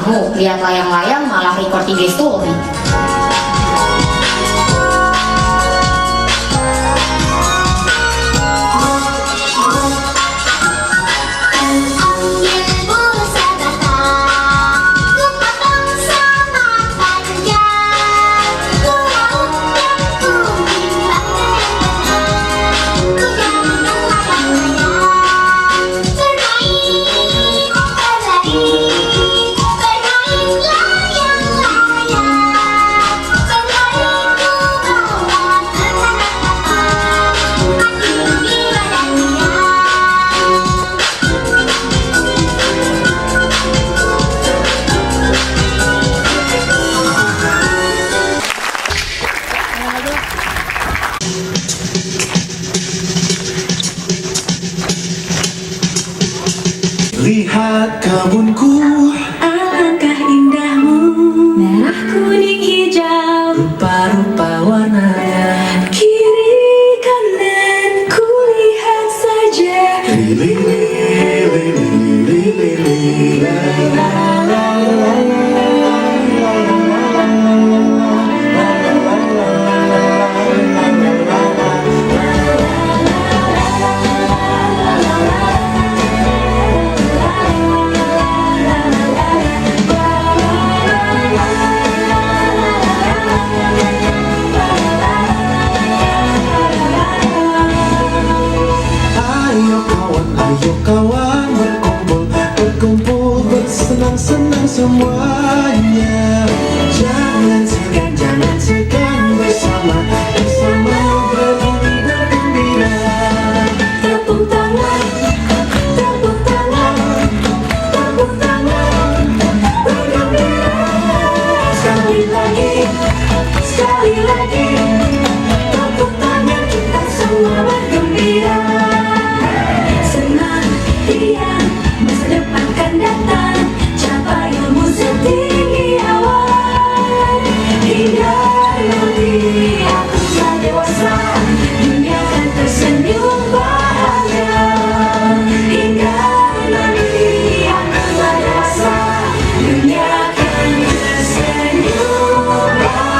kamu lihat layang-layang malah record IG story. Lihat kebunku, alangkah indahmu, merah kuning hijau, rupa-rupa warnanya. kiri kanan ku lihat saja. Lili, lili, lili, lili, la, la, la, la, ayo kawan berkumpul bersenang-senang semuanya. Jangan segan bersama bernyanyi bergembira. Tepuk tangan, tepuk tangan, tepuk tangan, bergembira. Sekali lagi, tepuk tangan kita semua bergembira. Senang, riang, masa depan kan datang, capai ilmu setinggi awan. Hingga nanti aku telah dewasa, dunia akan tersenyum bahagia. Hingga nanti aku telah dewasa, dunia akan tersenyum bahagia.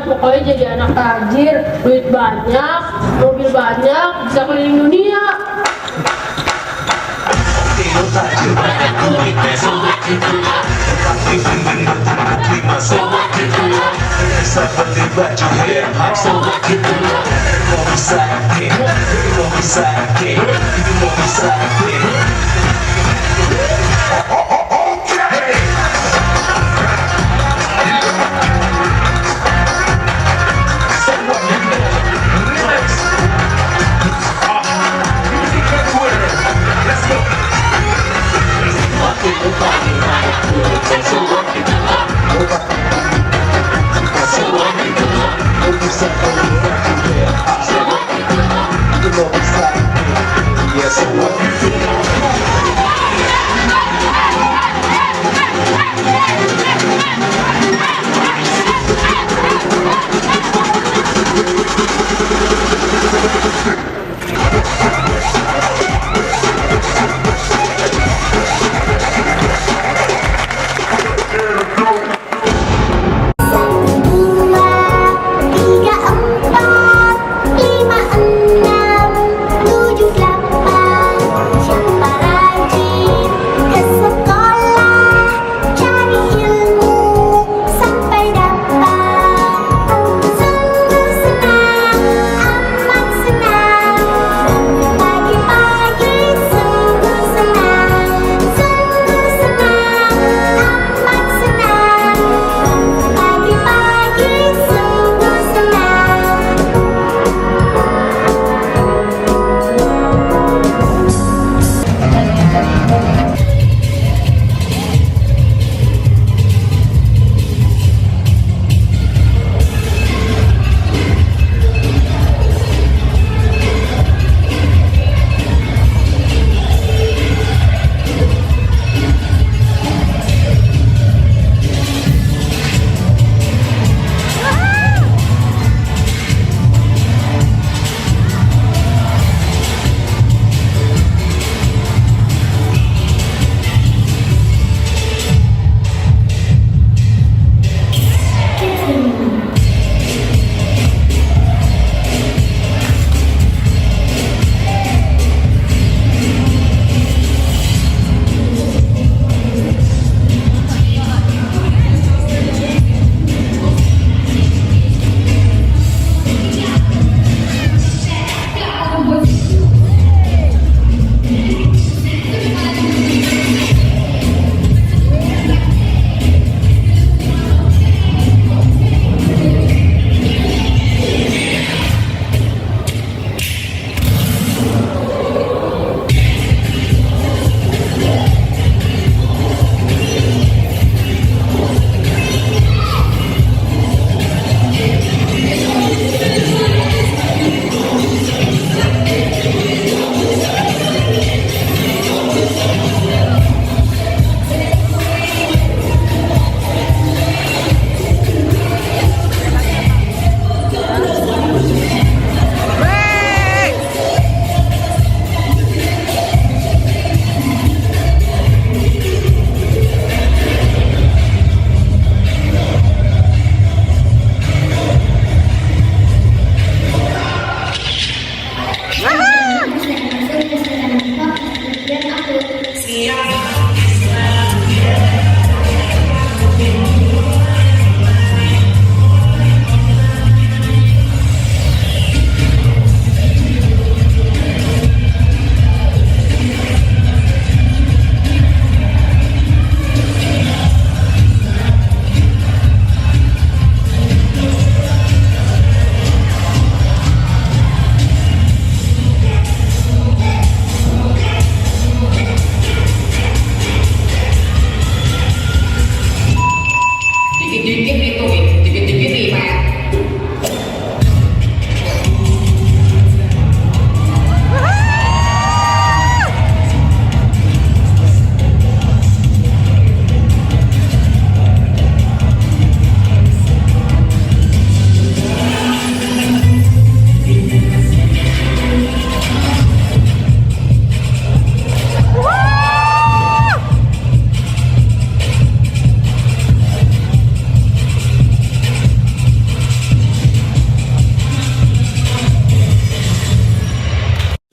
Pokoknya jadi anak tajir, duit banyak, mobil banyak, bisa keliling dunia. Bisa beli baju hip hop, so what you do? Mau bisa sakit, itu mobil sakit.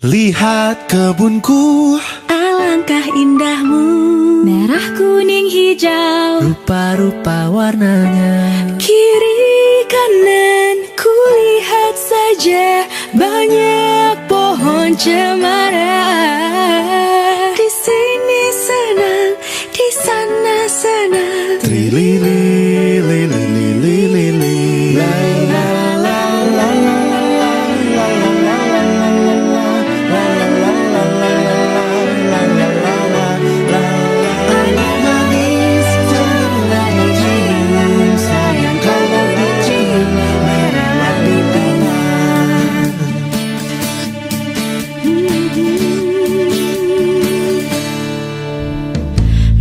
Lihat kebunku, Alangkah indahmu, merah, kuning, hijau, rupa-rupa warnanya. kiri kanan kulihat saja banyak pohon. pohon cemara. Di sini senang, di sana senang. Trilili, lili, lili, lili, la la la la la la la la la la la la la la. Anak manis jangan dicium, sayang kalau dicium merah pipinya.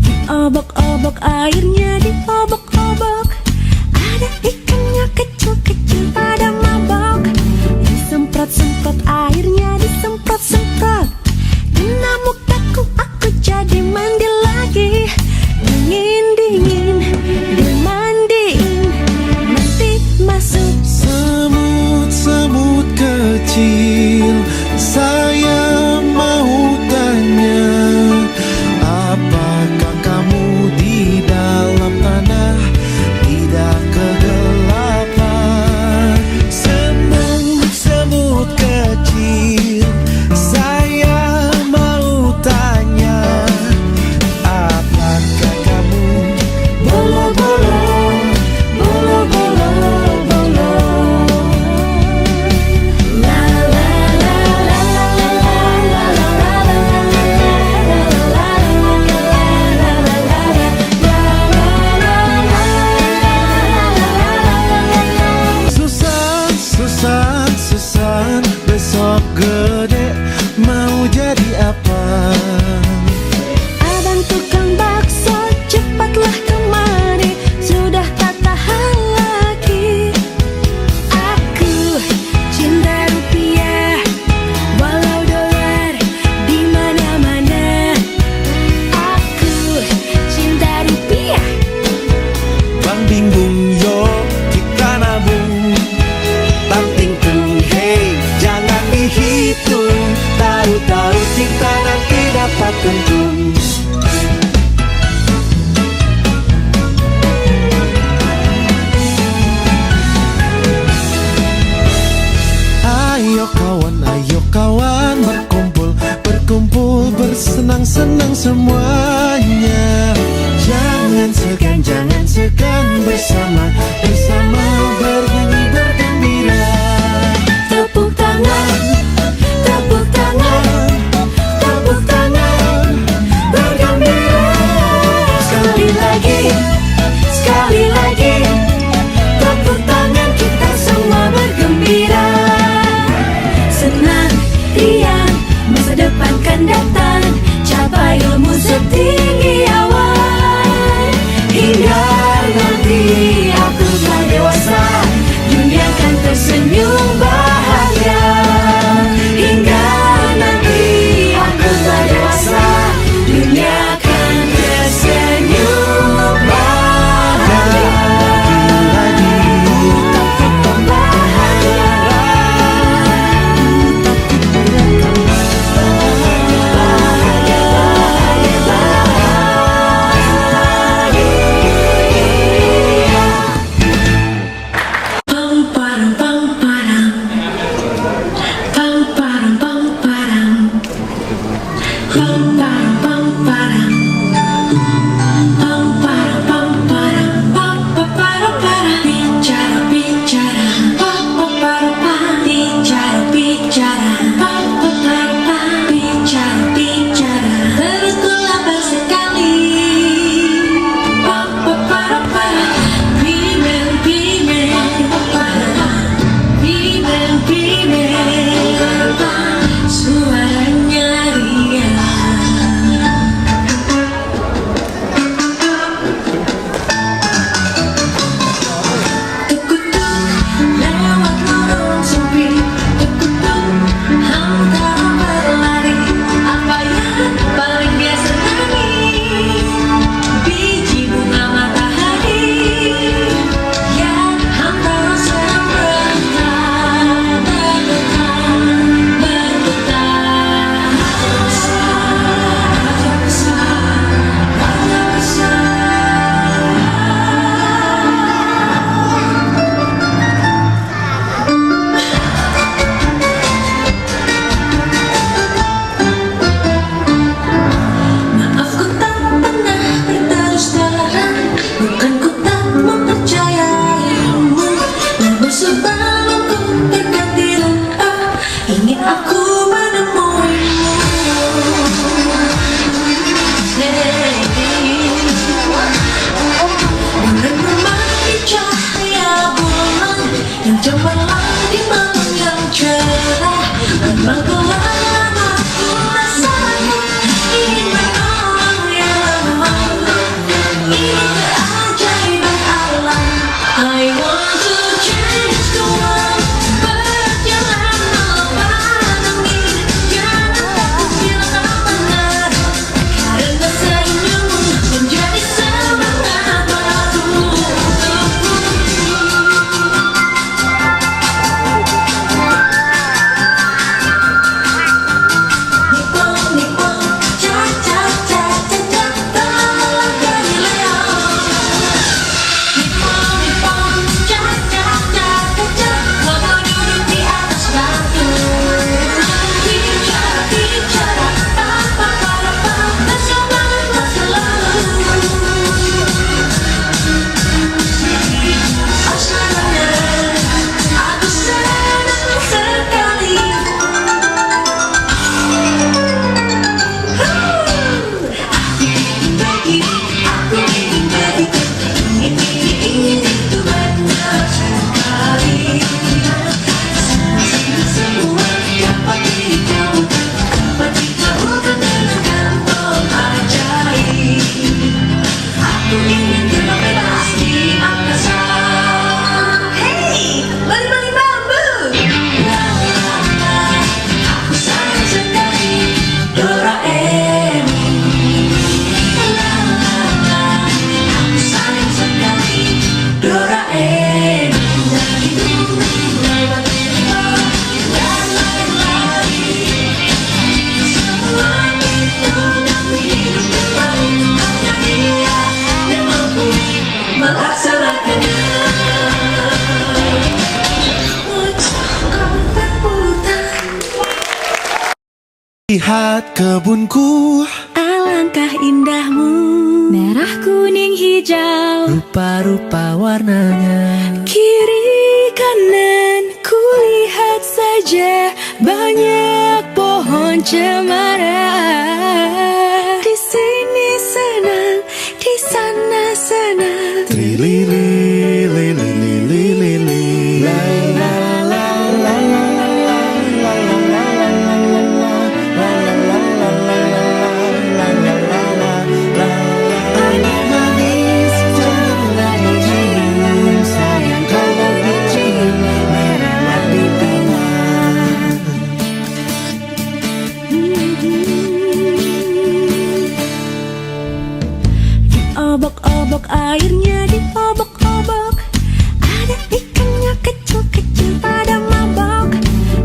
Diobok-obok airnya, diobok-obok. Ada ikannya kecil-kecil pada mabok. Disemprot-semprot airnya, disemprot-semprot. Kena mukaku, aku jadi mandi lagi. Dingin-dingin, dimandiin. Nanti masuk Semut-semut kecil, saya mau tanya, apakah kamu di dalam tanah tidak kegelapan? Semut-semut kecil, saya mau tanya, apakah kamu bolo-bolo, bolo-bolo, bolo? La la la la la la Susan, Susan, Susan, besok gede mau jadi apa? abang tukang bakso, cepatlah kemari. Sudah tak tahan lagi. Aku cinta rupiah, walau dolar di mana-mana. Aku cinta rupiah. Bang bingung yo, kita nabung. Banting tung, hey, jangan dihitung. Tahu-tahu cinta nanti dapat untung. Ayo kawan, berkumpul, berkumpul, bersenang-senang semuanya. Jangan segan bersama, bersama bernyanyi bergembira. Tepuk tangan, tepuk tangan, tepuk tangan, bergembira. Sekali lagi, tepuk tangan kita semua bergembira. Senang, riang, masa depan kan datang. Capai ilmu setinggi awan. Hingga nanti aku telah dewasa, di malam yang cerah. Memang kelam aku rasanya ingin menolong yang lemah. Ini keajaiban alam. I want to change the world. Berjalan melawan angin. Jangan takut bila kau benar. Karena senyum menjadi semangat baru untukku. Nippon, Nippon, cha cha cha cha cha, tolonglah Galileo. Nippon, Nippon, cha cha cha cha cha, Bobo duduk di atas batu. Bicara, bicara, tanpa harapan, bersemangatlah selalu. Asalnya, aku senang sekali. Aku ingin begitu, ingin itu banyak sekali. Semua dapat ditemukan, dapat ditemukan dengan kantong ajaib. Aku ingin terbang bebas di angkasa. Hey, balik-balik bambu. La la la, aku sayang sekali Doraemon. La la la, aku sayang sekali Doraemon. Dari dulu lewat tiba dan lain-lain. Semua itu dapat hidup kembali. Hanya dia yang mampu melaksanakannya. Lihat kebunku, Alangkah indahmu, merah, kuning, hijau, rupa-rupa warnanya. kiri kanan kulihat saja banyak pohon cemara. Di sini senang, di sana senang. Trilili, lili, lili, lili, la la la la la la la la la la la la la la la la. Anak manis janganlah dicium, sayang kalau dicium merahlah pipinya. Diobok-obok airnya, diobok-obok. Ada ikannya kecil-kecil pada mabok.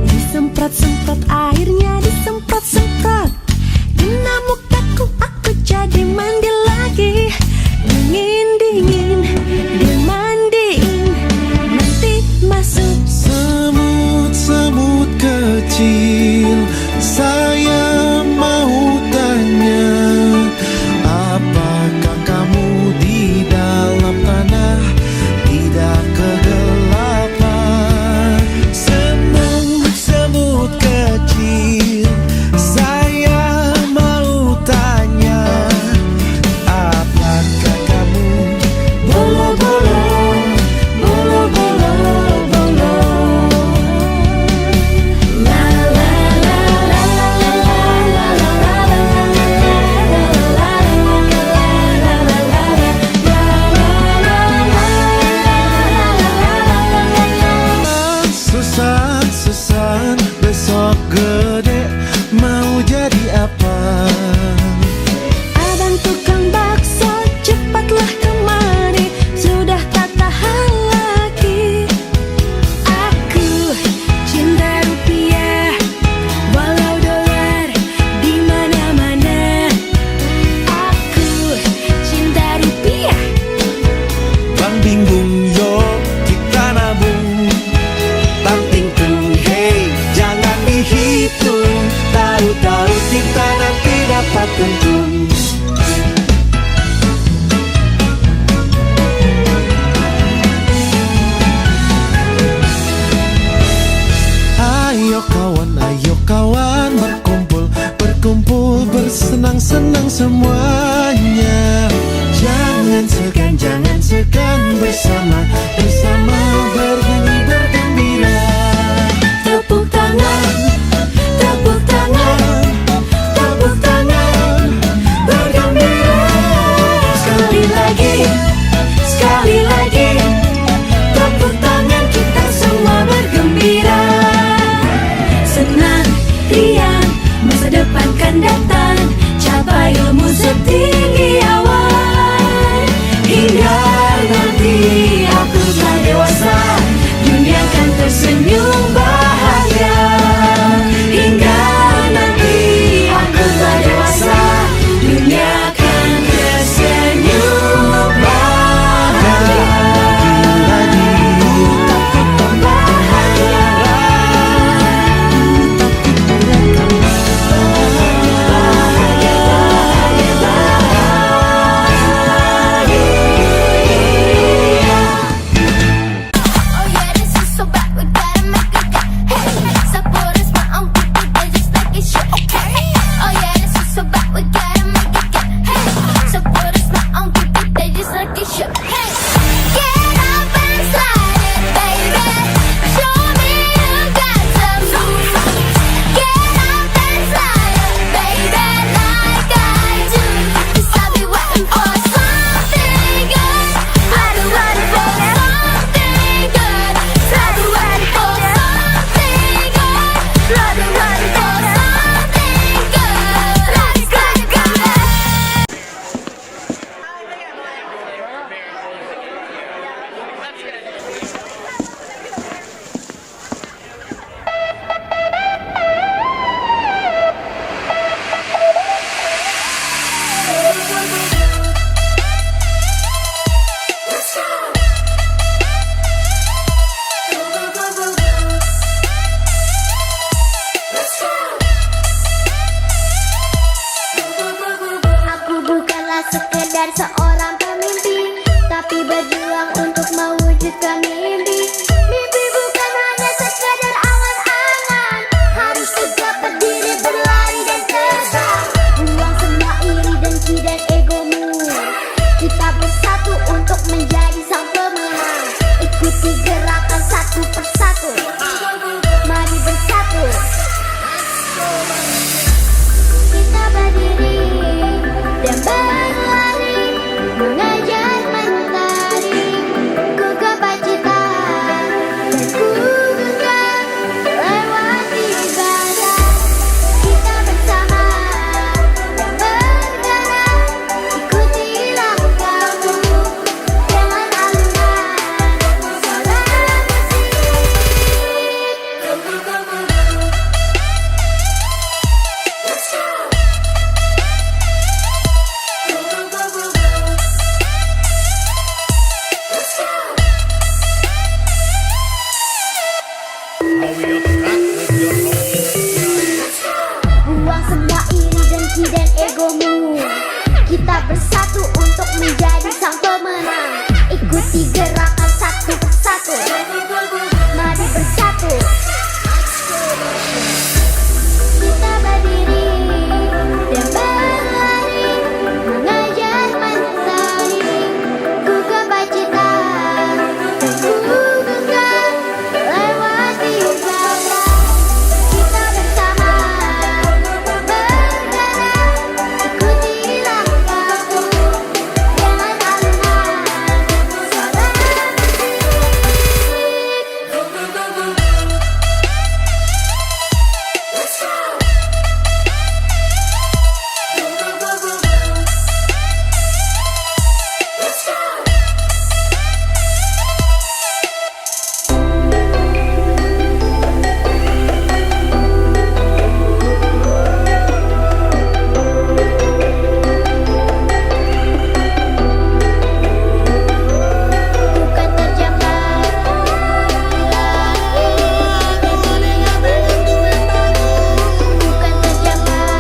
Disemprot-semprot airnya, disemprot-semprot. Kena mukaku, aku jadi mandi lagi. Dingin-dingin, dimandiin. Nanti masuk Semut-semut kecil, saya mau tanya, apakah kamu di dalam tanah tidak kegelapan? Semut kecil, saya mau tanya, apakah kamu bolo-bolo, bolo-bolo, bolo? la la la la la la Susan, besok gede mau jadi apa? Abang tukang bakso, cepatlah kemari. Sudah tak tahan lagi. Aku cinta rupiah, walau dolar di mana-mana. Aku cinta rupiah. Bang bingung yo, kita nabung. Banting tung, hey, jangan dihitung. Tahu-tahu kita nanti dapat untung. Ayo kawan, berkumpul, berkumpul, bersenang-senang semuanya. Jangan segan bersama, bersama bernyanyi bergembira. Buang semua iri, dengki dan egomu. Kita bersatu untuk menjadi sang pemenang. Ikuti gerakan satu persatu. Mari bersatu. Kita berdiri dan berlari, mengejar mentari. Ku gapai cita dan ku genggam lewati jalan. Kita bersama bergerak, ikuti langkahku dengan alunan suara bukan terjamah lagi, bukan terjamah.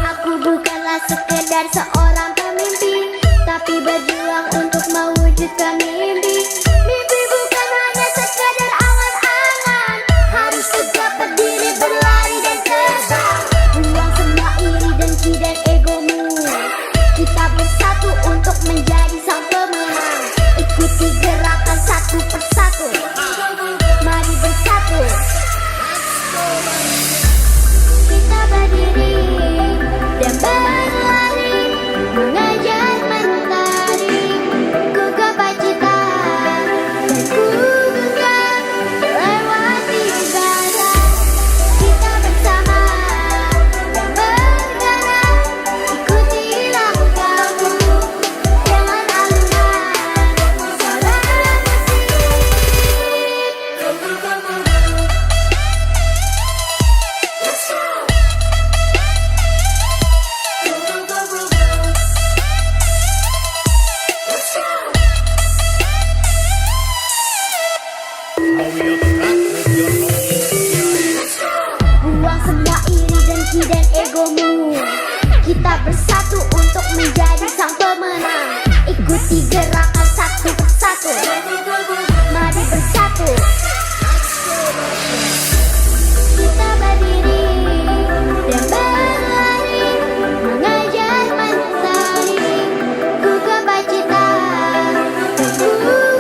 Aku bukanlah sekedar seorang pemimpi, tapi berjuang untuk mewujudkan mimpi. Mimpi bukan hanya sekedar angan-angan, harus tegak berdiri, berlari dan terbang. Buang semua iri, dengki dan egomu. Kita bersatu untuk menjadi sang pemenang. Ikuti gerakan satu persatu. Mari bersatu. Kita berdiri dan berlari, mengejar mentari. Ku gapai cita dan ku genggam lewati jalan. Kita bersama dan bergerak, ikuti langkahku dengan alunan suara Buang semua iri, dengki dan egomu. Kita bersatu untuk menjadi sang pemenang. Ikuti gerakan satu persatu. Mari bersatu. Kita berdiri dan berlari, mengejar mentari. Ku gapai cita dan ku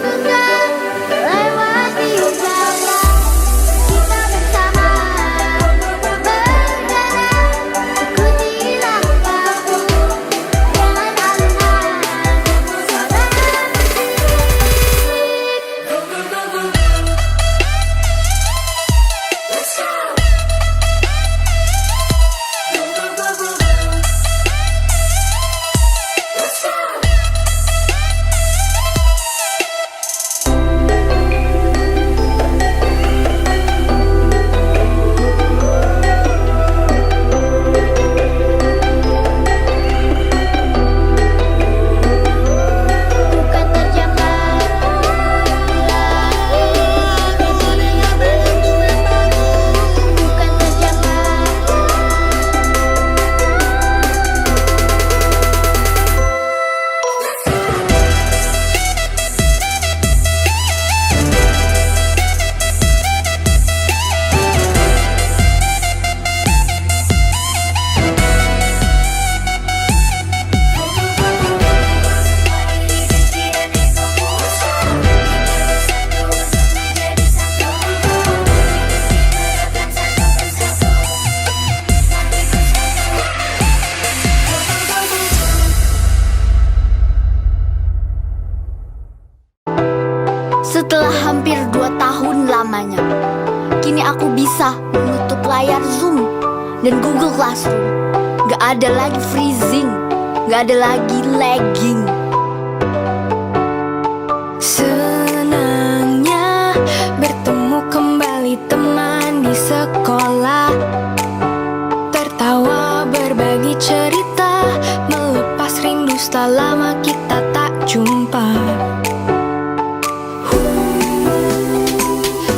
genggam lewati jalan. Kita bersama bergerak, ikuti langkahku dengan alunan suara Setelah hampir 2 tahun lamanya, kini aku bisa menutup layar Zoom dan Google Classroom. Gak ada lagi freezing, gak ada lagi lagging. Senangnya bertemu kembali teman di sekolah, tertawa berbagi cerita, melepas rindu setelah lama kita tak jumpa.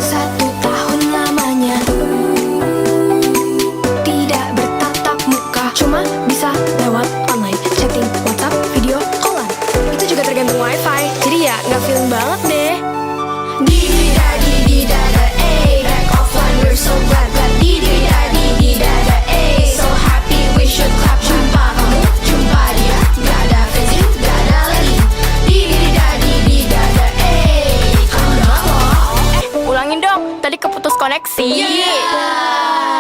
1 tahun lamanya tidak bertatap muka, cuma bisa lewat online, chatting, WhatsApp, video callan. Itu juga tergantung wifi, jadi ya nggak feeling banget deh. Di-di-da-di-di-da-da, back offline, we're so glad. Di-di-da-di-di-da-da, so happy, we should clap. Jumpa kamu, jumpa dia, gak ada freezing, gak ada lagi. Di-di-da-di-di-da-da, kamu banget loh. Ulangin dong, tadi keputus koneksi.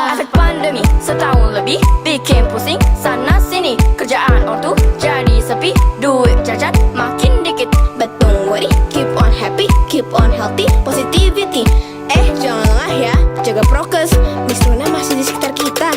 Efek pandemi setahun lebih bikin pusing sana sini, kerjaan ortu jadi sepi, duit jajan makin dikit. But don't worry, keep on happy, keep on healthy, positivity. Jangan lengah ya, jaga prokes, Miss Luna masih di sekitar kita.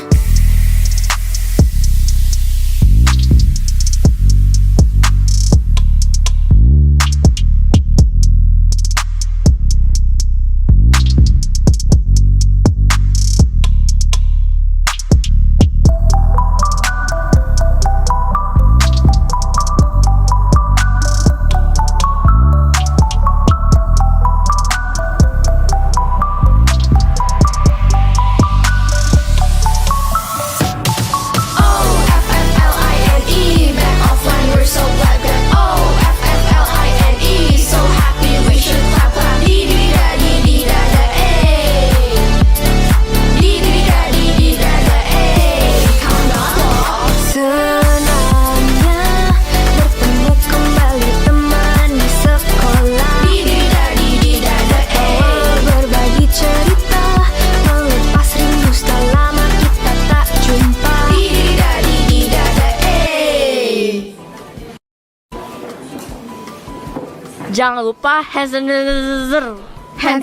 Jangan lupa hand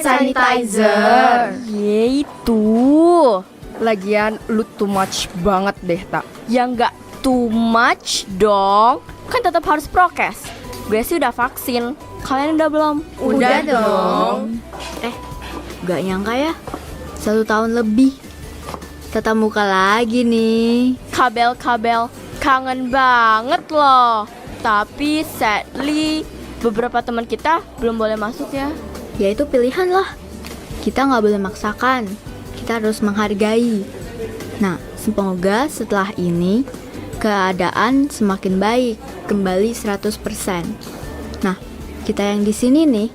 sanitizer. Yaitu. Lagian lu too much banget deh, Tak. Ya nggak too much dong. Kan tetap harus prokes. Gue sih udah vaksin. Kalian udah belum? Udah dong. Gak nyangka ya, 1 tahun lebih tatap muka lagi nih. Kabel-kabel kangen banget loh. Tapi sadly beberapa teman kita belum boleh masuk ya. Ya itu pilihan lah. Kita gak boleh maksakan. Kita harus menghargai. Nah, semoga setelah ini keadaan semakin baik, kembali 100%. Nah, kita yang di sini nih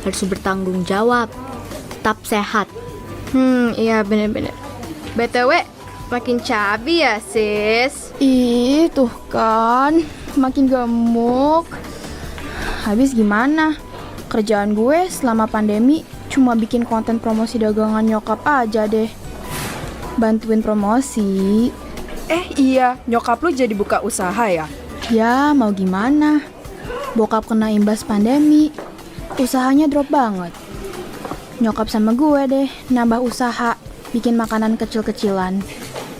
harus bertanggung jawab, tetap sehat. Iya bener-bener. BTW, makin cabi ya, sis. Ih, tuh kan, makin gemuk. Habis gimana? Kerjaan gue selama pandemi cuma bikin konten promosi dagangan nyokap aja deh. Bantuin promosi. Iya, nyokap lu jadi buka usaha ya? Ya, mau gimana? Bokap kena imbas pandemi. Usahanya drop banget. Nyokap sama gue deh nambah usaha, bikin makanan kecil-kecilan.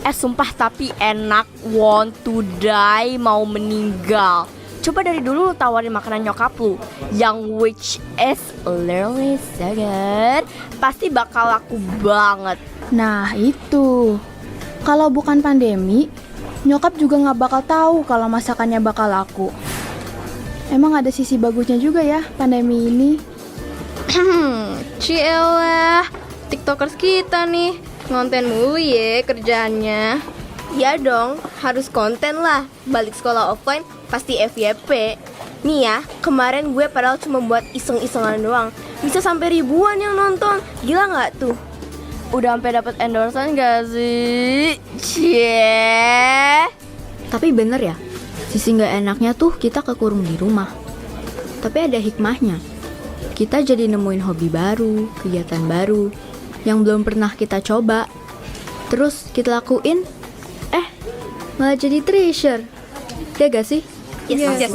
Sumpah tapi enak, want to die, mau meninggal. Coba dari dulu lu tawarin makanan nyokap lu, yang which is literally so good. Pasti bakal laku banget. Nah itu, kalau bukan pandemi, nyokap juga gak bakal tahu kalau masakannya bakal laku. Emang ada sisi bagusnya juga ya pandemi ini. Cielah, tiktokers kita nih ngonten mulu ya kerjaannya. Ya dong, harus konten lah. Balik sekolah offline pasti FYP. Nih ya, kemarin gue padahal cuma buat iseng-isengan doang, bisa sampai ribuan yang nonton. Gila nggak tuh? Udah sampai dapat endorsean gak sih? Cie. Tapi bener ya, sisi gak enaknya tuh kita kekurung di rumah. Tapi ada hikmahnya. Kita jadi nemuin hobi baru, kegiatan baru yang belum pernah kita coba. Terus kita lakuin, malah jadi treasure. Ya gak sih? Yes.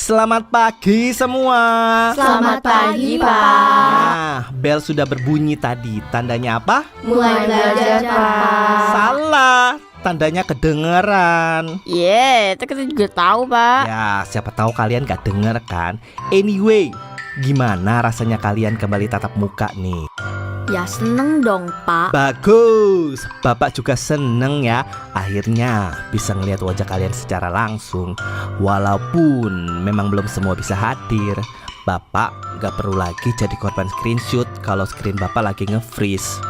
Selamat pagi semua. Selamat pagi, Pak. Nah, bel sudah berbunyi tadi. Tandanya apa? Mulai belajar, Pak. Salah. Tandanya kedengeran. Itu kita juga tahu, Pak. Ya, siapa tahu kalian gak denger kan. Anyway, gimana rasanya kalian kembali tatap muka nih? Ya seneng dong, Pak. Bagus, Bapak juga seneng ya. Akhirnya bisa ngeliat wajah kalian secara langsung. Walaupun memang belum semua bisa hadir, Bapak gak perlu lagi jadi korban screenshot kalau screen Bapak lagi nge-freeze.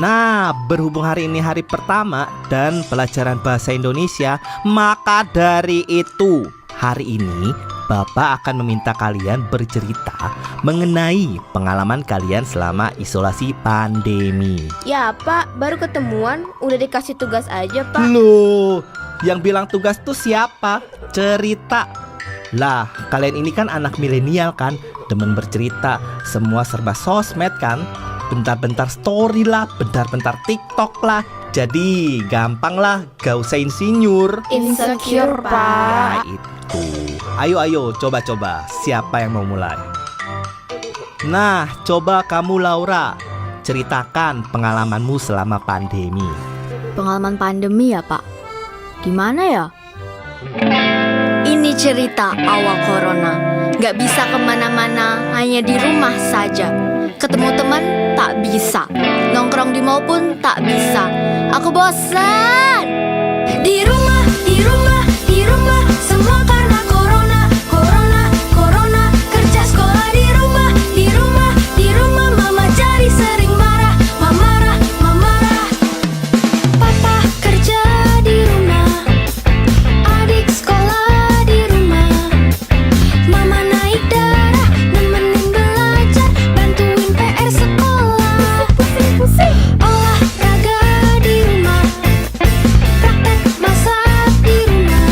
Nah, berhubung hari ini hari pertama dan pelajaran bahasa Indonesia, maka dari itu hari ini Bapak akan meminta kalian bercerita mengenai pengalaman kalian selama isolasi pandemi. Ya Pak, baru ketemuan udah dikasih tugas aja Pak. Loh, yang bilang tugas tuh siapa? Cerita. Lah, kalian ini kan anak milenial kan, demen bercerita, semua serba sosmed kan. Bentar-bentar story lah, bentar-bentar TikTok lah. Jadi gampang lah, gak usah insinyur. Insecure, Ya Pak. itu. Ayo, coba-coba. Siapa yang mau mulai? Nah, coba kamu Laura, ceritakan pengalamanmu selama pandemi. Pengalaman pandemi ya, Pak. Gimana ya? Ini cerita awal corona. Gak bisa kemana-mana, hanya di rumah saja. Ketemu teman tak bisa, nongkrong di mall pun tak bisa. Aku bosan. Di rumah, di rumah, di rumah, semua karena corona, corona, corona. Kerja sekolah di rumah, di rumah, di rumah. Mama jadi sering marah, marah, marah. Papa kerja di rumah, adik sekolah di rumah. Mama naik darah, nemenin belajar, bantuin PR sekolah. Olahraga di rumah, praktek masak di rumah.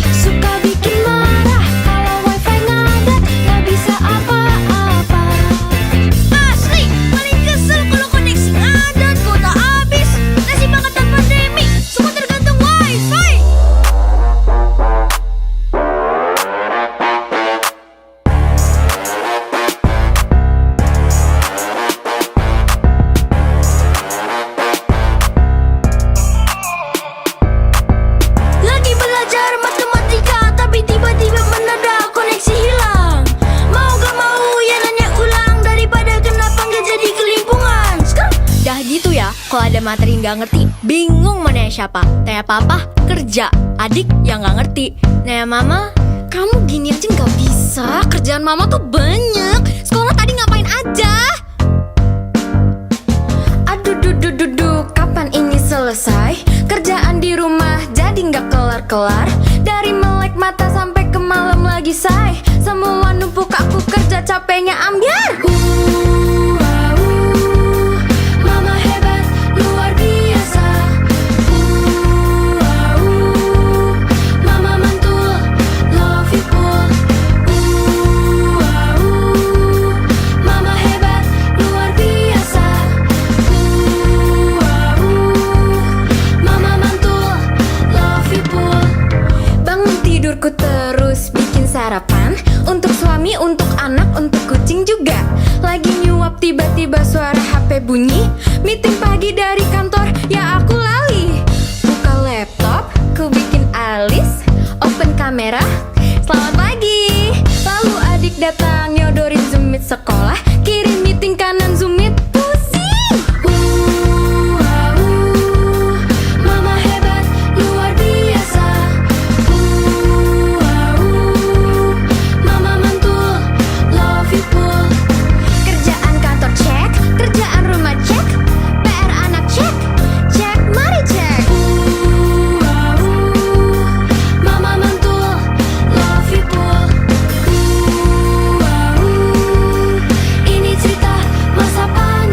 Suka bikin marah kalau wifi ngadat, gak bisa apa-apa. Asli, paling kesel kalau koneksi ngadat, kuota habis. Nasib angkatan pandemi, semua tergantung wifi. Lagi belajar matematika, tapi tiba-tiba mendadak koneksi hilang. Mau gak mau ya nanya ulang, daripada kenapa gak jadi kelimpungan. Sekarang Dah gitu ya, kalau ada materi nggak ngerti, bingung mau nanya siapa. Tanya papa, kerja. Adik yang nggak ngerti. Nanya mama, Kamu gini aja nggak bisa, kerjaan mama tuh banyak. Sekolah tadi ngapain aja? Aduh, kapan ini selesai? Kerjaan di rumah jadi nggak kelar-kelar. Dari melek mata sampai ke malam lagi say. Semua numpuk aku kerja capeknya ambiar. Mama hebat, luar biasa. Mama mantul, love you full. Mama hebat, luar biasa. Mama mantul, love you full. Bangun tidurku terus bikin sarapan. Untuk suami, untuk anak, untuk kucing juga. Lagi nyuap tiba-tiba suara HP bunyi. Meeting pagi dari kantor, ya aku lali. Buka laptop, ku bikin alis. Open kamera, selamat pagi. Lalu adik datang nyodorin Zoom Meet sekolah. Kirim meeting kanan Zoom Meet, pusing. Mama hebat, luar biasa. Mama mantul, love you full. Kerjaan kantor cek, kerjaan rumah cek. PR anak cek, cek mari cek. Mama mantul, love you full. Ini cerita masa pandemi.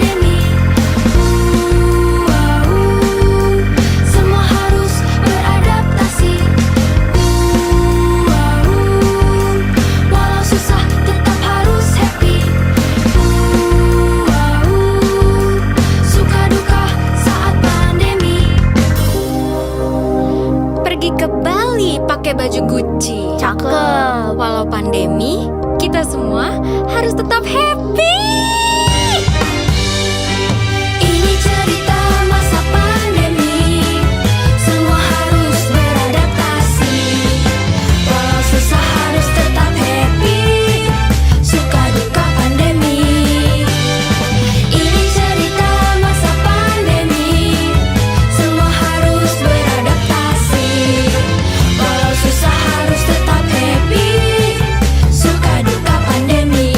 tetap happy. Ini cerita masa pandemi, semua harus beradaptasi. Walau susah harus tetap happy, suka duka pandemi. Ini cerita masa pandemi, semua harus beradaptasi. Walau susah harus tetap happy, suka duka pandemi.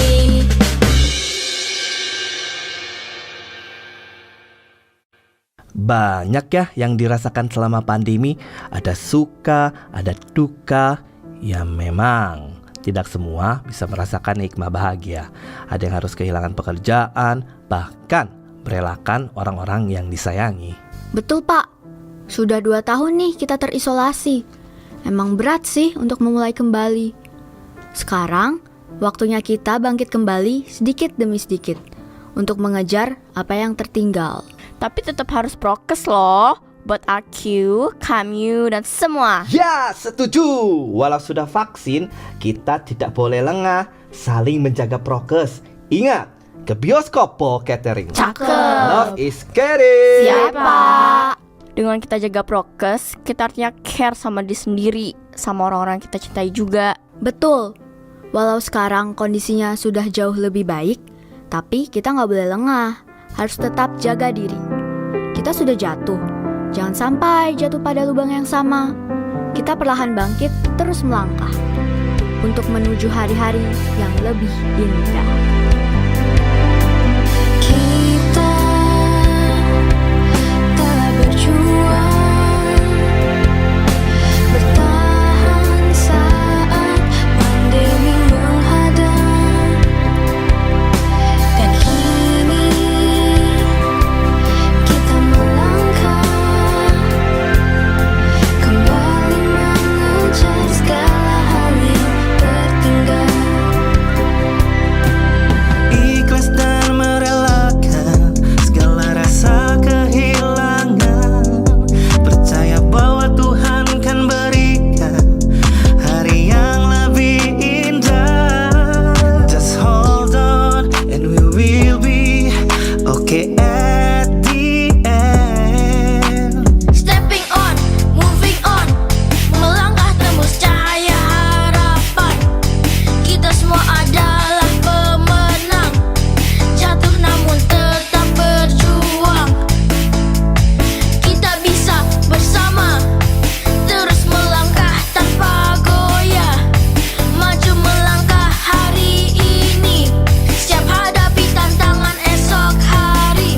Banyak ya yang dirasakan selama pandemi. Ada suka, ada duka. Ya memang tidak semua bisa merasakan nikmat bahagia. Ada yang harus kehilangan pekerjaan, bahkan merelakan orang-orang yang disayangi. Betul Pak, sudah 2 tahun nih kita terisolasi. Emang berat sih untuk memulai kembali. Sekarang, waktunya kita bangkit kembali sedikit demi sedikit untuk mengejar apa yang tertinggal. Tapi tetap harus prokes loh, buat aku, kamu, dan semua. Ya, setuju. Walau sudah vaksin, kita tidak boleh lengah, saling menjaga prokes. Ingat, ke bioskop po catering. Cakep. Love is caring. Siapa? Dengan kita jaga prokes, kita artinya care sama diri sendiri, sama orang-orang kita cintai juga. Betul, walau sekarang kondisinya sudah jauh lebih baik, tapi kita nggak boleh lengah, harus tetap jaga diri. Kita sudah jatuh, jangan sampai jatuh pada lubang yang sama. Kita perlahan bangkit, terus melangkah untuk menuju hari-hari yang lebih indah. Kita telah berjuang, bertahan saat pandemi menghadang, dan kini kita melangkah kembali mengejar segala hal yang tertinggal. Ikhlas dan merelakan segala rasa kehilangan. Percaya bahwa Tuhan kan berikan hari yang lebih indah. Just hold on and we will be okay at the end. Stepping on, moving on, melangkah tembus cahaya harapan. Kita semua adalah pemenang, jatuh namun tetap berjuang. Kita bisa bersama, terus melangkah tanpa goyah, maju melangkah hari ini, siap hadapi tantangan esok hari.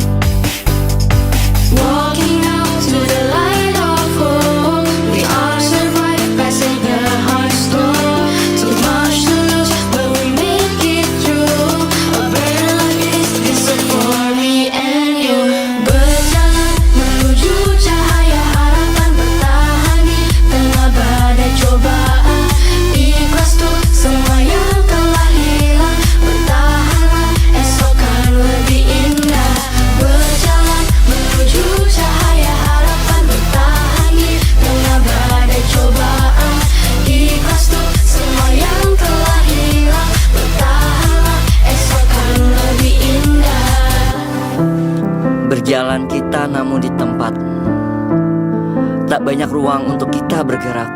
Walking out to the light of hope, we all survive, passing the hard storm. Too much to lose, but we make it through. A better life is this for me and you. Berjalan menuju cahaya harapan, bertahan di tengah badai cobaan. Ikhlas tuh semua yang telah hilang, bertahanlah, esok kan lebih indah. Berjalan menuju cahaya harapan, bertahan di tengah badai cobaan. Ikhlas tuh semua yang telah hilang, bertahanlah, esok kan lebih indah. Berjalan kita namun di tempat, tak banyak ruang untuk kita bergerak.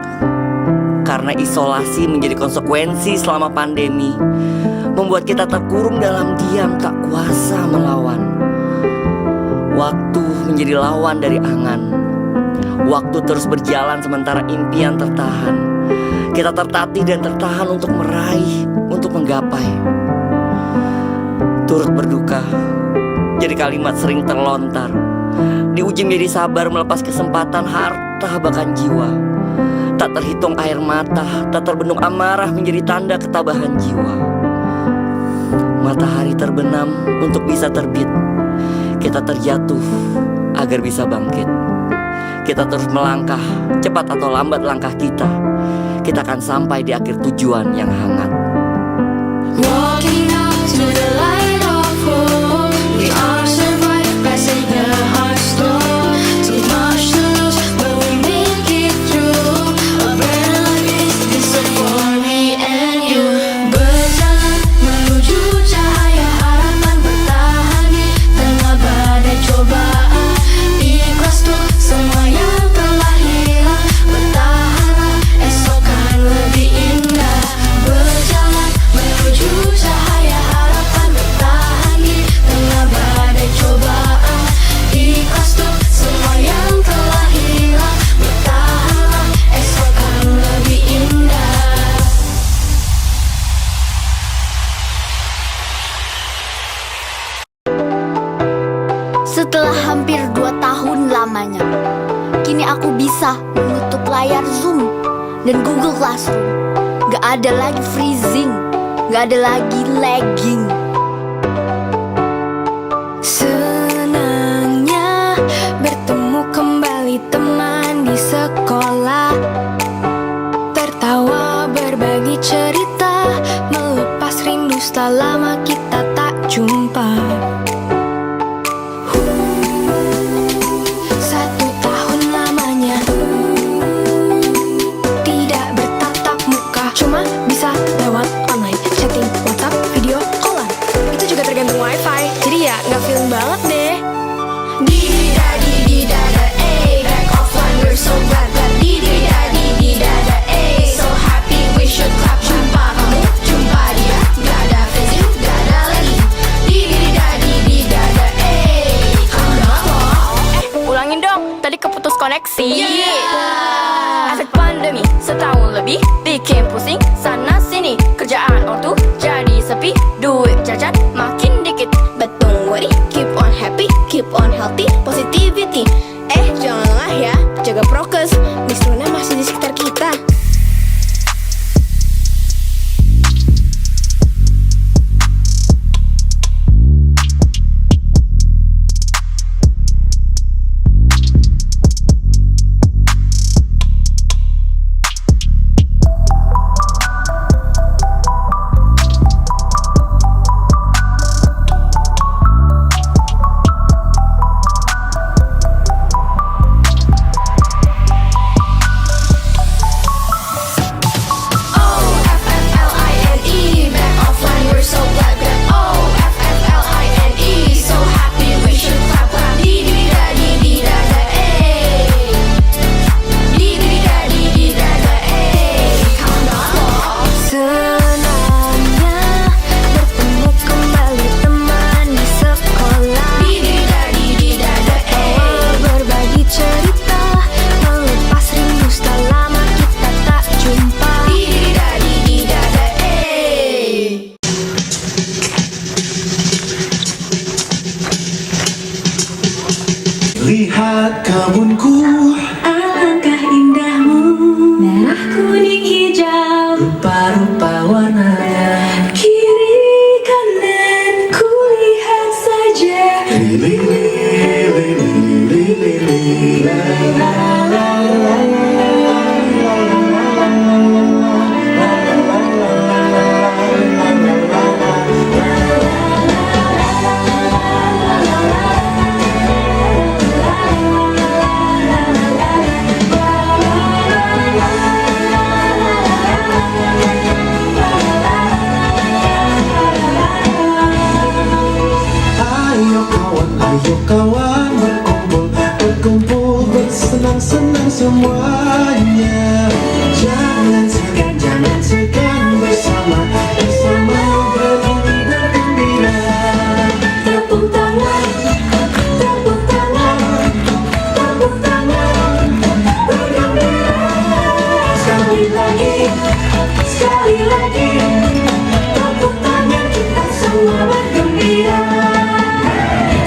Karena isolasi menjadi konsekuensi selama pandemi, membuat kita terkurung dalam diam, tak kuasa melawan. Waktu menjadi lawan dari angan. Waktu terus berjalan sementara impian tertahan. Kita tertatih dan tertahan untuk meraih, untuk menggapai. Turut berduka jadi kalimat sering terlontar. Diuji menjadi sabar melepas kesempatan, harta bahkan jiwa. Tak terhitung air mata, tak terbendung amarah menjadi tanda ketabahan jiwa. Matahari terbenam untuk bisa terbit. Kita terjatuh agar bisa bangkit. Kita terus melangkah, cepat atau lambat langkah kita akan sampai di akhir tujuan yang hangat. Walking out to the light of hope, we all survive, passing the hard storm. Too much to lose, but we make it through. A better life is this for me and you. Berjalan menuju cahaya Setelah hampir 2 tahun lamanya, kini aku bisa mengutuk layar Zoom dan Google Classroom. Gak ada lagi freezing, gak ada lagi lagging. Senangnya bertemu kembali teman di sekolah, tertawa berbagi cerita, melepas rindu setelah lama kita tak jumpa. 1 tahun lamanya tidak bertatap muka, cuma bisa lewat online, chatting, WhatsApp, video callan. Itu juga tergantung wifi, jadi ya nggak feeling banget deh. Di-di-da-di-di-da-da, back offline, we're so glad. Di-di-da-di-di-da-da, so happy, we should clap. Jumpa kamu, jumpa dia, gak ada freezing, gak ada lagi. Di-di-da-di-di-da-da, kamu banget loh. Ulangin dong, tadi keputus koneksi. Efek pandemi setahun lebih bikin pusing sana sini, kerjaan ortu jadi sepi, duit jajan makin dikit. But don't worry, keep on happy, keep on healthy, positivity. Jangan lengah ya, jaga prokes, Miss Luna masih di sekitar kita. Lihat kebunku, Alangkah indahmu, merah, kuning, hijau, rupa-rupa warnanya. kiri kanan ku lihat saja. Li, li, li, li, li, li, li, li, la, la, la, la, Ayo kawan berkumpul, berkumpul, bersenang-senang semuanya. Jangan segan bersama, bersama bernyanyi bergembira. Tepuk tangan, tepuk tangan, tepuk tangan, bergembira. Sekali lagi, tepuk tangan kita semua bergembira.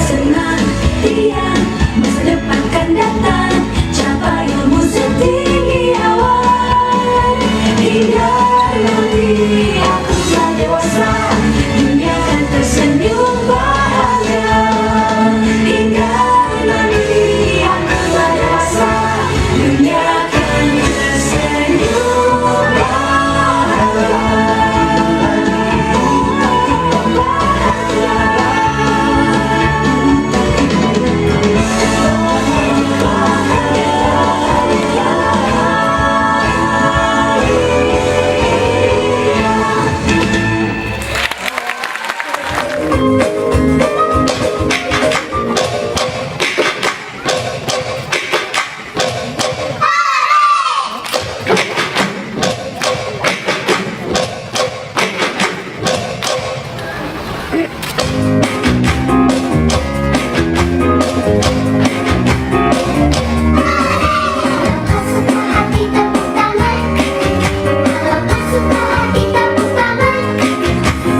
Senang, riang, masa depan kan datang, capai ilmu setinggi awan. Hingga nanti aku telah dewasa, dunia kan tersenyum bahagia. Hingga nanti aku telah dewasa, dunia kan tersenyum bahagia.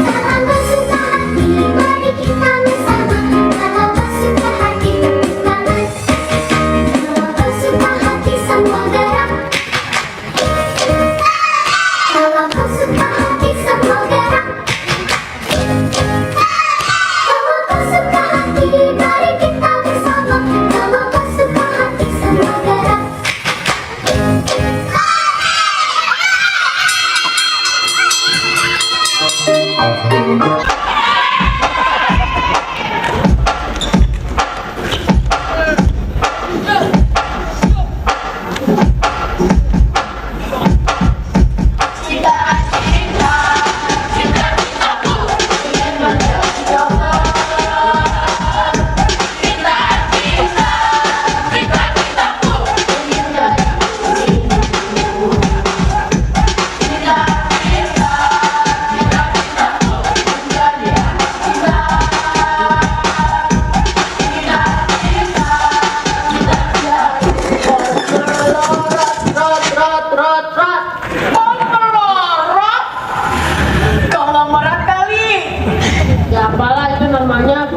Kalau kau suka hati, mari kita bersama. Kalau kau suka hati,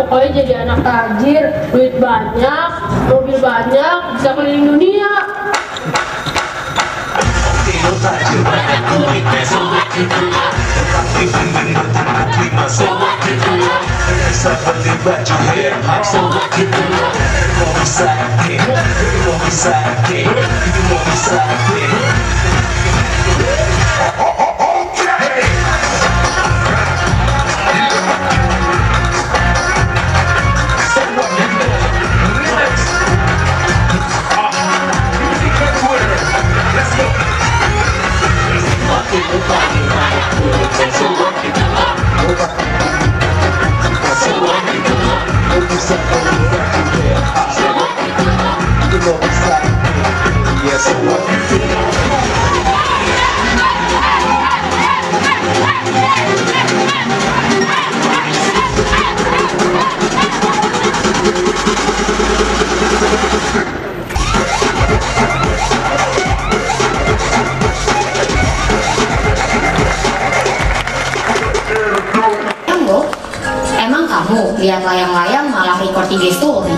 pokoknya jadi anak tajir, duit banyak, mobil banyak, bisa keliling dunia. Emang kamu lihat layang-layang malah record IG story?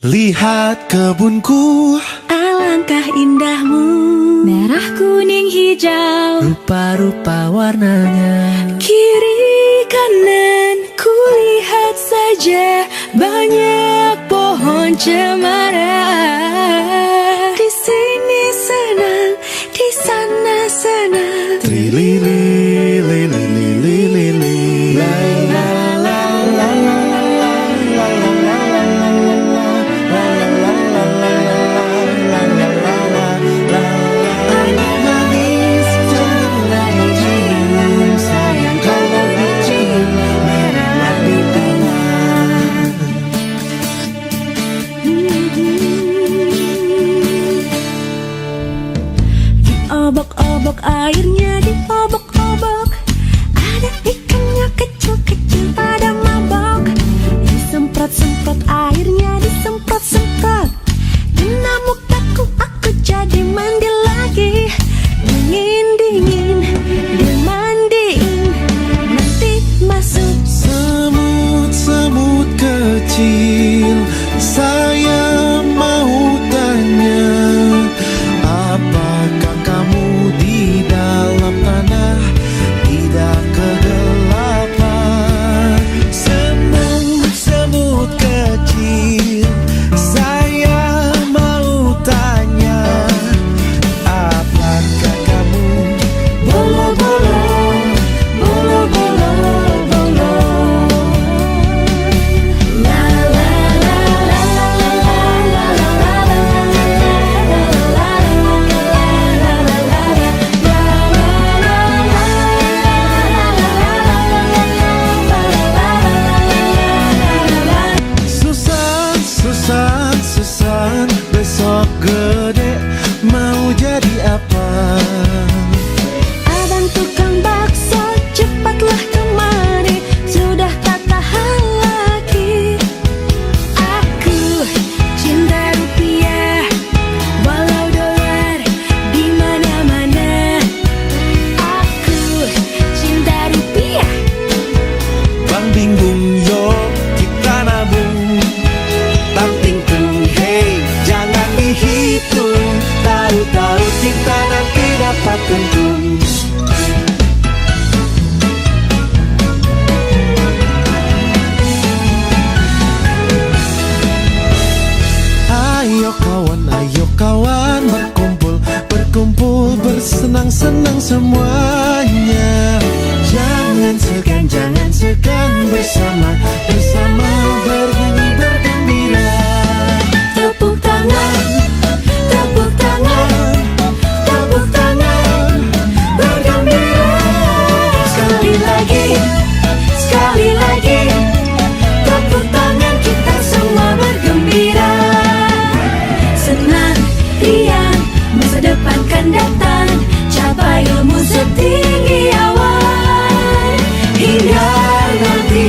Lihat kebunku, Alangkah indahmu, merah, kuning, hijau, rupa-rupa warnanya. kiri kanan kulihat saja banyak pohon cemara. Di sini senang, di sana senang. Trilili, lili, lili, lili, la la la la la la la la la Obok-obok airnya diobok-obok, ada ikannya kecil-kecil pada mabok. Disemprot-semprot airnya disemprot-semprot, kena mukaku aku jadi mandi lagi. Dingin-dingin dimandiin, nanti masuk semut-semut kecil. Saya mau tanya, apakah kamu di dalam tanah tidak kegelapan? Semut-semut kecil, saya mau tanya, apakah kamu bolo-bolo, bolo-bolo, bolo? La la la la la la kawan berkumpul, berkumpul bersenang-senang semuanya. Jangan segan bersama bernyanyi bergembira. Tepuk tangan, tepuk tangan, tepuk tangan, bergembira. Sekali lagi, tepuk tangan kita semua bergembira. Senang, riang, masa depan kan datang, capai ilmu setinggi awan. Hingga nanti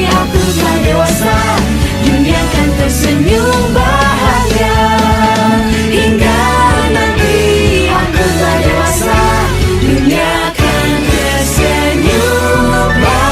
aku telah dewasa, dunia kan tersenyum bahagia. Hingga nanti aku telah dewasa, dunia kan tersenyum bahagia.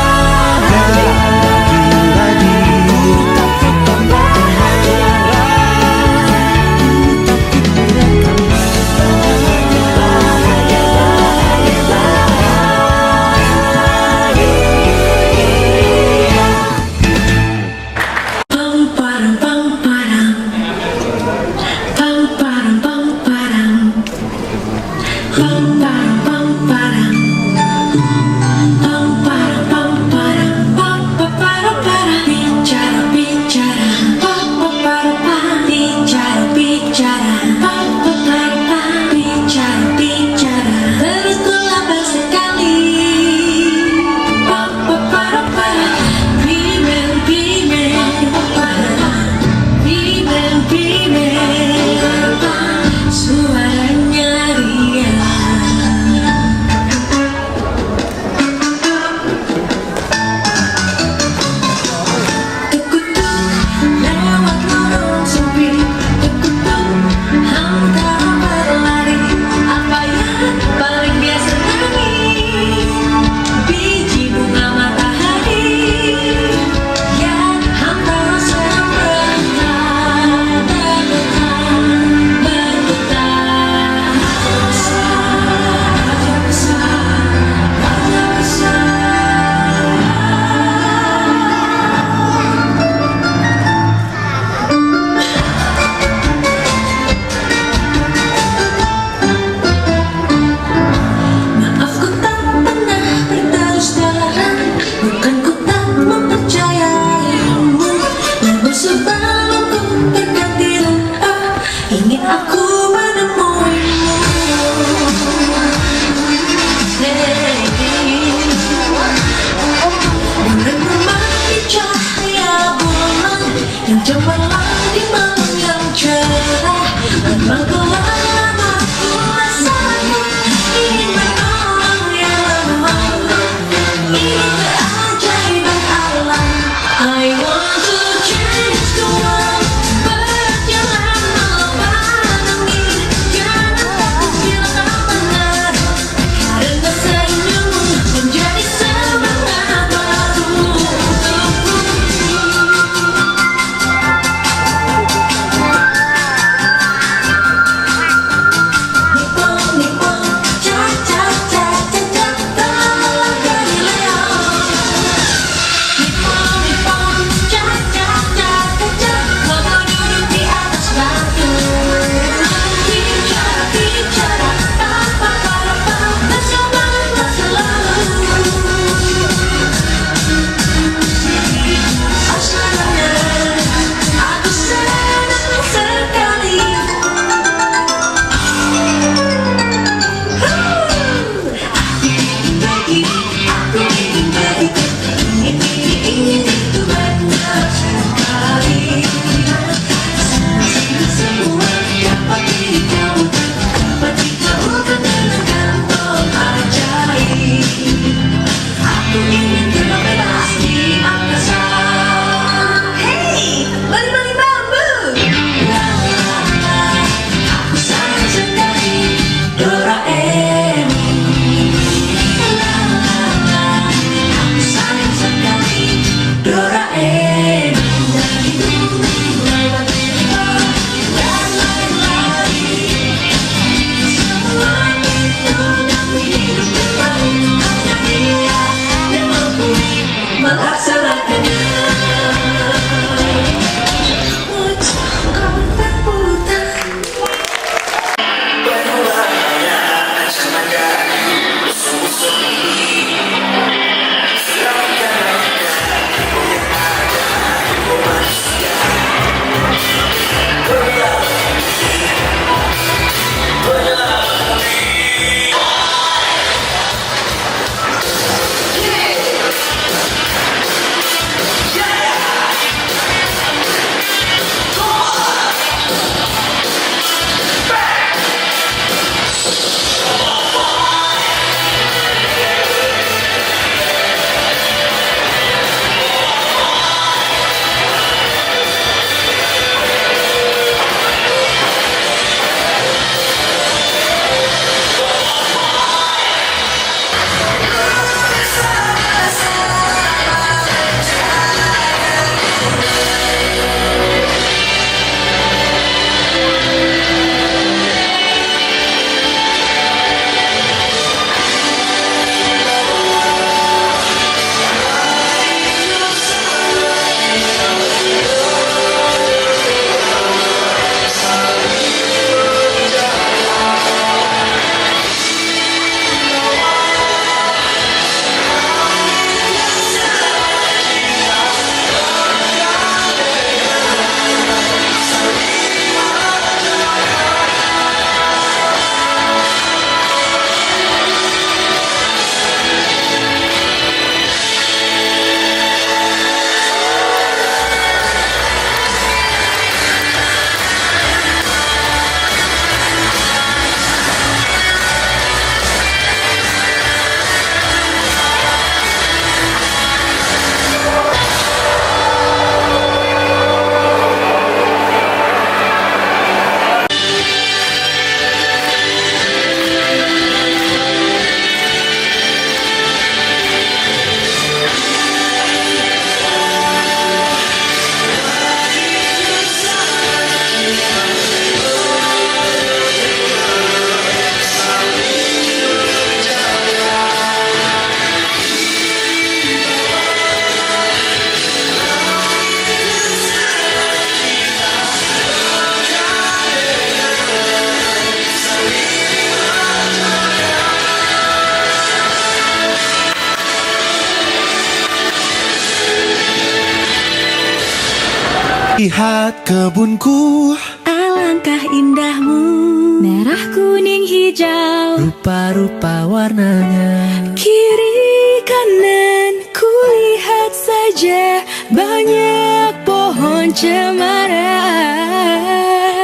Lihat kebunku, Alangkah indahmu, merah, kuning, hijau, rupa-rupa warnanya. kiri kanan kulihat saja banyak pohon cemara.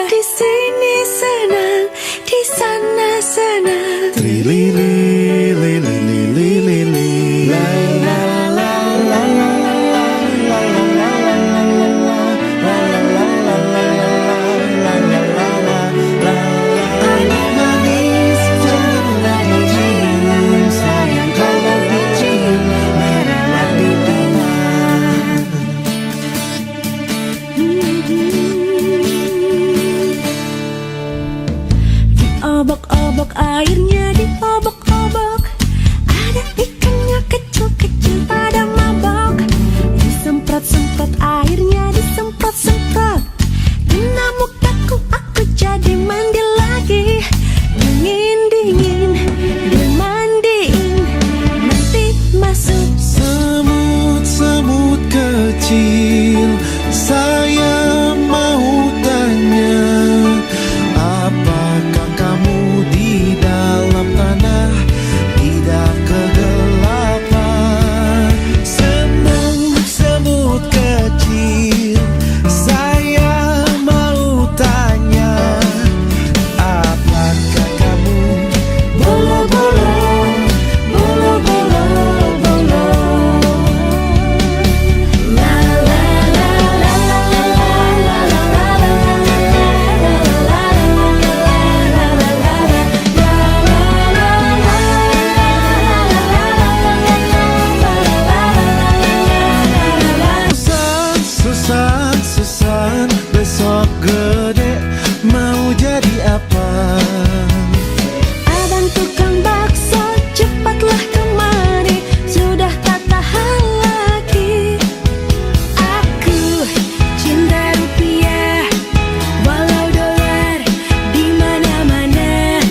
Di sini senang, di sana senang. Trilili, lili, lili, lili, la la la la la la la la la la la la la la la. Anak manis janganlah dicium, sayang kalau dicium merahlah bibirnya. Diobok-obok airnya, diobok-obok, ada ikannya kecil-kecil pada mabok. Disemprot-semprot airnya, disemprot-semprot, kena mukaku aku jadi mandi lagi. Dingin-dingin dimandiin, nanti masuk. Semut-semut kecil, saya mau tanya, apakah kamu di dalam tanah tidak kegelapan? Semut-semut kecil, saya mau tanya, apakah kamu bolo-bolo, bolo-bolo, bolo? La la la la la la la Susan, besok gede mau jadi apa? Abang tukang bakso, cepatlah kemari, sudah tak tahan lagi. Aku cinta rupiah, walau dolar di mana-mana.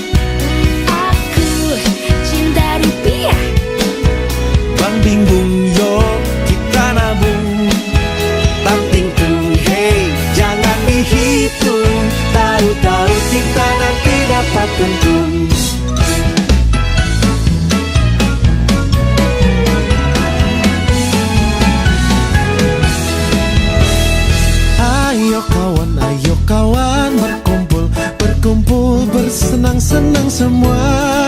Aku cinta rupiah. Bang bingung yo, kita nabung. Banting-tung, hey, jangan dihitung. Tahu-tahu kita nanti dapat untung. Ayo kawan, berkumpul, bersenang-senang semua.